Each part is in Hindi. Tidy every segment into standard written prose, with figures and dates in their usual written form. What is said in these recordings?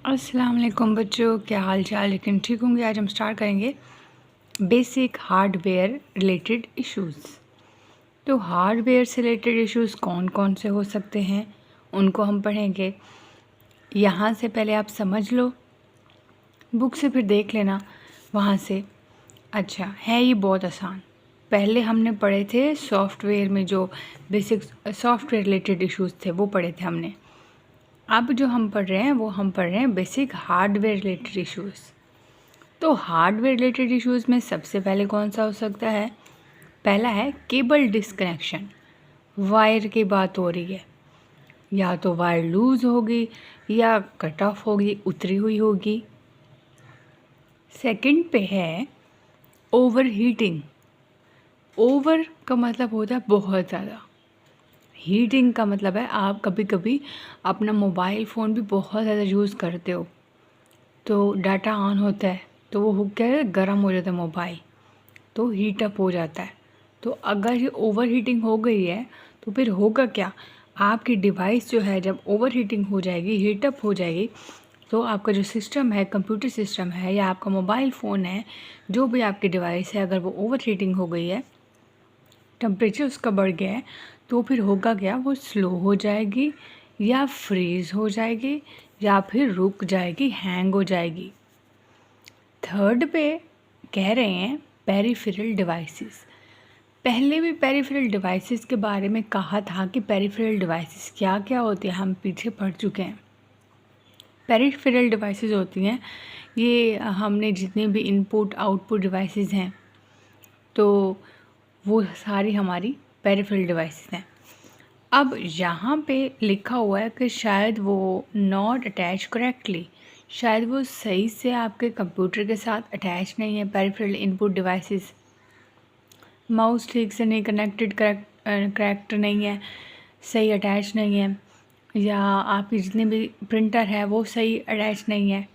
अस्सलाम वालेकुम बच्चों, क्या हाल चाल। लेकिन ठीक होंगे। आज हम स्टार्ट करेंगे बेसिक हार्डवेयर रिलेटेड इश्यूज़। तो हार्डवेयर से रिलेटेड इश्यूज़ कौन कौन से हो सकते हैं उनको हम पढ़ेंगे। यहाँ से पहले आप समझ लो, बुक से फिर देख लेना वहाँ से। अच्छा है, ये बहुत आसान। पहले हमने पढ़े थे सॉफ्टवेयर में, जो बेसिक सॉफ्टवेयर रिलेटेड इश्यूज़ थे वो पढ़े थे हमने। अब जो हम पढ़ रहे हैं वो हम पढ़ रहे हैं बेसिक हार्डवेयर रिलेटेड इश्यूज़। तो हार्डवेयर रिलेटेड इश्यूज़ में सबसे पहले कौन सा हो सकता है? पहला है केबल डिस्कनेक्शन। वायर की बात हो रही है, या तो वायर लूज़ होगी या कट ऑफ होगी, उतरी हुई होगी। सेकंड पे है ओवर हीटिंग। ओवर का मतलब होता है बहुत ज़्यादा, हीटिंग का मतलब है आप कभी कभी अपना मोबाइल फ़ोन भी बहुत ज़्यादा यूज़ करते हो, तो डाटा ऑन होता है तो वो क्या है, गर्म हो जाता है मोबाइल, तो हीट अप हो जाता है। तो अगर ये ओवर हीटिंग हो गई है तो फिर होगा क्या, आपकी डिवाइस जो है जब ओवर हीटिंग हो जाएगी, हीट अप हो जाएगी, तो आपका जो सिस्टम है, कंप्यूटर सिस्टम है या आपका मोबाइल फ़ोन है, जो भी आपकी डिवाइस है, अगर वो ओवर हीटिंग हो गई है, टेम्परेचर उसका बढ़ गया है, तो फिर होगा क्या, वो स्लो हो जाएगी या फ्रीज़ हो जाएगी या फिर रुक जाएगी, हैंग हो जाएगी। थर्ड पे कह रहे हैं पेरिफेरल डिवाइसेस। पहले भी पेरिफेरल डिवाइसेस के बारे में कहा था कि पेरिफेरल डिवाइसेस क्या क्या होती हैं, हम पीछे पढ़ चुके हैं। पेरिफेरल डिवाइसेस होती हैं, ये हमने जितने भी इनपुट आउटपुट डिवाइसेस हैं, तो वो सारी हमारी पेरिफेरल डिवाइसेस हैं। अब यहाँ पे लिखा हुआ है कि शायद वो नॉट अटैच करेक्टली, शायद वो सही से आपके कंप्यूटर के साथ अटैच नहीं है। पेरिफेरल इनपुट डिवाइसेस, माउस ठीक से नहीं कनेक्टेड, करेक्ट नहीं है, सही अटैच नहीं है, या आपकी जितने भी प्रिंटर है वो सही अटैच नहीं है,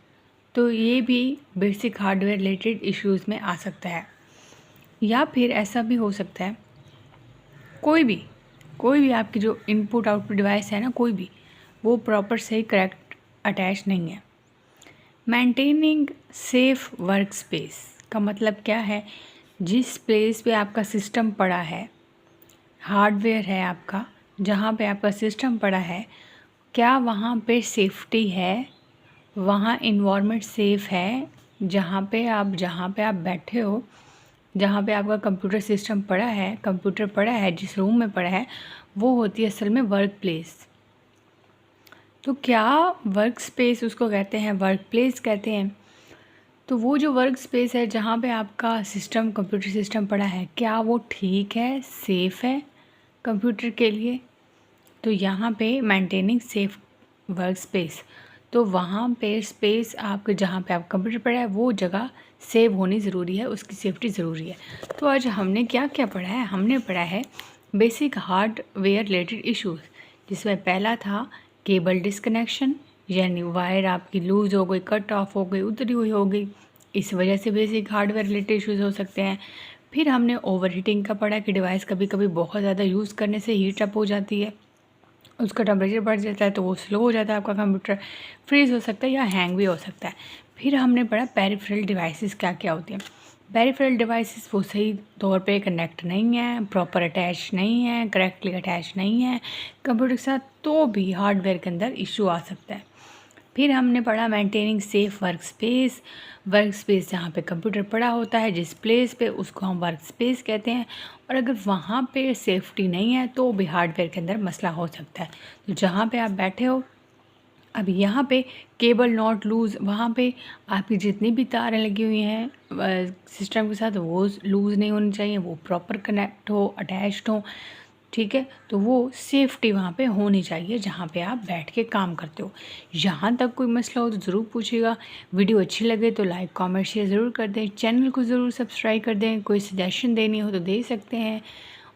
तो ये भी बेसिक हार्डवेयर रिलेटेड इश्यूज़ में आ सकता है। या फिर ऐसा भी हो सकता है कोई भी आपकी जो इनपुट आउटपुट डिवाइस है ना, कोई भी वो प्रॉपर सही करेक्ट अटैच नहीं है। मेंटेनिंग सेफ वर्क स्पेस का मतलब क्या है, जिस प्लेस पे आपका सिस्टम पड़ा है, हार्डवेयर है आपका, जहाँ पे आपका सिस्टम पड़ा है, क्या वहाँ पे सेफ्टी है, वहाँ इन्वायरमेंट सेफ़ है, जहाँ पे आप बैठे हो, जहाँ पे आपका कंप्यूटर सिस्टम पड़ा है, कंप्यूटर पड़ा है, जिस रूम में पड़ा है, वो होती है असल में वर्क प्लेस। तो क्या वर्क स्पेस उसको कहते हैं, वर्क प्लेस कहते हैं। तो वो जो वर्क स्पेस है जहाँ पे आपका सिस्टम, कंप्यूटर सिस्टम पड़ा है, क्या वो ठीक है, सेफ़ है कंप्यूटर के लिए? तो यहाँ पे मेंटेनिंग सेफ वर्क स्पेस, तो वहाँ पे स्पेस आपके जहाँ पे आप कंप्यूटर पड़ा है वो जगह सेव होनी ज़रूरी है, उसकी सेफ्टी ज़रूरी है। तो आज हमने क्या क्या पढ़ा है, हमने पढ़ा है बेसिक हार्डवेयर रिलेटेड इश्यूज़, जिसमें पहला था केबल डिस्कनेक्शन, यानी वायर आपकी लूज़ हो गई, कट ऑफ हो गई, उतरी हुई हो गई, इस वजह से बेसिक हार्डवेयर रिलेटेड इश्यूज़ हो सकते हैं। फिर हमने ओवर हीटिंग का पढ़ा कि डिवाइस कभी कभी बहुत ज़्यादा यूज़ करने से हीट अप हो जाती है, उसका टेम्परेचर बढ़ जाता है तो वो स्लो हो जाता है, आपका कंप्यूटर फ्रीज़ हो सकता है या हैंग भी हो सकता है। फिर हमने पढ़ा पेरिफेरल डिवाइसेस क्या क्या होती हैं। पेरिफेरल डिवाइसेस वो सही तौर पे कनेक्ट नहीं है, प्रॉपर अटैच नहीं है, करेक्टली अटैच नहीं है कंप्यूटर के साथ, तो भी हार्डवेयर के अंदर इशू आ सकता है। फिर हमने पढ़ा maintaining safe work space. Work space जहाँ पे कंप्यूटर पड़ा होता है, जिस प्लेस पे, उसको हम वर्क स्पेस कहते हैं। और अगर वहाँ पे सेफ्टी नहीं है तो भी हार्डवेयर के अंदर मसला हो सकता है। तो जहाँ पे आप बैठे हो, अब यहाँ पे केबल नॉट लूज़, वहाँ पे आपकी जितनी भी तारें लगी हुई हैं सिस्टम के साथ, वो लूज़ नहीं होनी चाहिए, वो प्रॉपर कनेक्ट हो, अटैच्ड हो, ठीक है। तो वो सेफ्टी वहाँ पे होनी चाहिए जहाँ पे आप बैठ के काम करते हो। यहाँ तक कोई मसला हो तो ज़रूर पूछिएगा। वीडियो अच्छी लगे तो लाइक कमेंट शेयर ज़रूर कर दें, चैनल को ज़रूर सब्सक्राइब कर दें। कोई सजेशन देनी हो तो दे सकते हैं।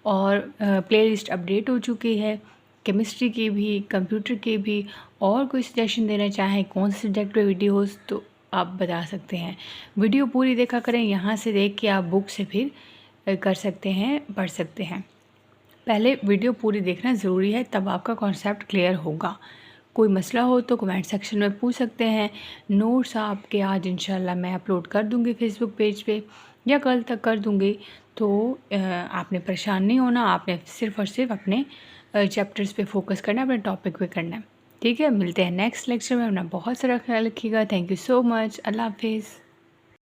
और प्लेलिस्ट अपडेट हो चुकी है, केमिस्ट्री की भी, कंप्यूटर की भी। और कोई सजेशन देना चाहें कौन से सब्जेक्ट पे वीडियोस, तो आप बता सकते हैं। वीडियो पूरी देखा करें, यहाँ से देख के आप बुक से फिर कर सकते हैं, पढ़ सकते हैं। पहले वीडियो पूरी देखना ज़रूरी है, तब आपका कॉन्सेप्ट क्लियर होगा। कोई मसला हो तो कमेंट सेक्शन में पूछ सकते हैं। नोट्स आपके आज इंशाल्लाह मैं अपलोड कर दूँगी फेसबुक पेज पे, या कल तक कर दूँगी। तो आपने परेशान नहीं होना, आपने सिर्फ़ और सिर्फ अपने चैप्टर्स पे फोकस करना है, अपने टॉपिक पे करना है। ठीक है, मिलते हैं नेक्स्ट लेक्चर में। अपना बहुत सारा ख्याल रखिएगा। Thank you so much. Allah हाफिज़।